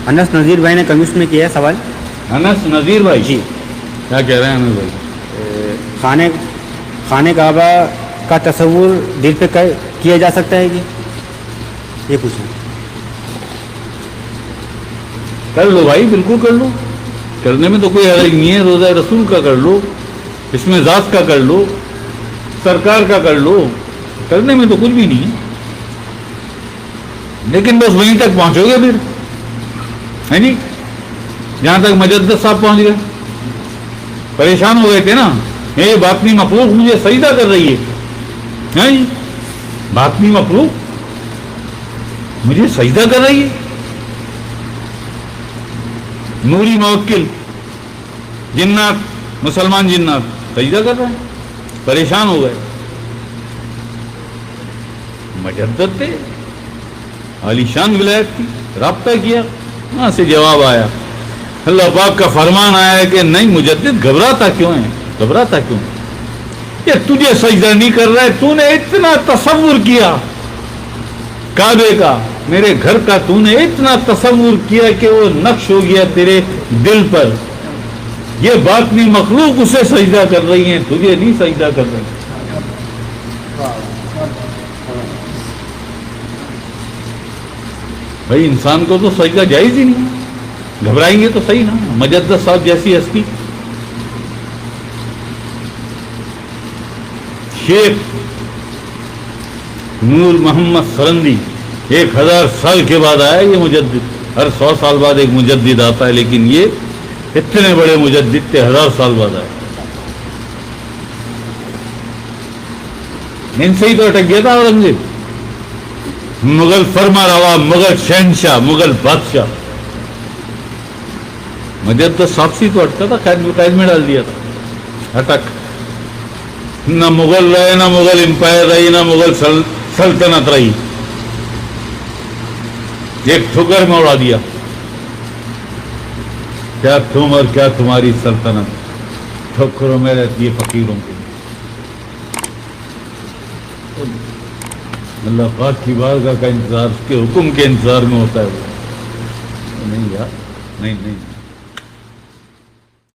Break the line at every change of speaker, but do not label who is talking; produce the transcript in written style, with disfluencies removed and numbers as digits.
انس نذیر بھائی نے کمیونٹ میں کیا ہے سوال.
انس نذیر بھائی
جی
کیا کہہ رہے ہیں انس بھائی؟
خانہ کعبہ کا تصور دل پہ کیا جا سکتا ہے کہ یہ پوچھیں.
کر لو بھائی، بالکل کر لو، کرنے میں تو کوئی حرج نہیں ہے. روزہ رسول کا کر لو، اس میں ذات کا کر لو، سرکار کا کر لو، کرنے میں تو کچھ بھی نہیں ہے. لیکن بس وہیں تک پہنچو گے پھر، ہے نہیں؟ جہاں تک مجدد صاحب پہنچ گئے، پریشان ہو گئے تھے نا. یہ باطنی مخلوق مجھے سجدہ کر رہی ہے، باطنی مخلوق مجھے سجدہ کر رہی ہے. نوری موکل جنات، مسلمان جنات سجدہ کر رہے ہیں، پریشان ہو گئے. مجدد تھے، عالی شان ولایت تھی، رابطہ کیا، وہاں سے جواب آیا. اللہ پاک کا فرمان آیا ہے کہ نہیں مجدد گھبراتا کیوں ہے، گھبراتا کیوں ہے؟ یہ تجھے سجدہ نہیں کر رہا ہے، تو نے اتنا تصور کیا کعبے کا، میرے گھر کا، تو نے اتنا تصور کیا کہ وہ نقش ہو گیا تیرے دل پر. یہ باطنی مخلوق اسے سجدہ کر رہی ہیں، تجھے نہیں سجدہ کر رہی. بھائی انسان کو تو سجدہ جائز ہی نہیں، گھبرائیں گے تو صحیح نا. مجدد صاحب جیسی ہستی، شیخ نور محمد سرندی 1000 سال کے بعد آیا یہ مجدد. ہر 100 سال بعد ایک مجدد آتا ہے، لیکن یہ اتنے بڑے مجدد تھے، 1000 سال بعد آئے. ان سے ہی تو اٹک گیا تھا اورنگزیب، مغل فرما روا، مغل شہنشاہ، مغل بادشاہ. مجدد صاحب تو اٹکا تھا، قید میں ڈال دیا تھا. اٹک، نہ مغل رہے، نہ مغل امپائر رہی، نہ مغل سلطنت رہی، ایک ٹھکر میں اڑا دیا. کیا تم اور کیا تمہاری سلطنت، ٹھکروں میں رہتی ہے فقیروں کے. اللہ پاک کی بارگاہ کا انتظار، اس کے حکم کے انتظار میں ہوتا ہے. نہیں یار، نہیں.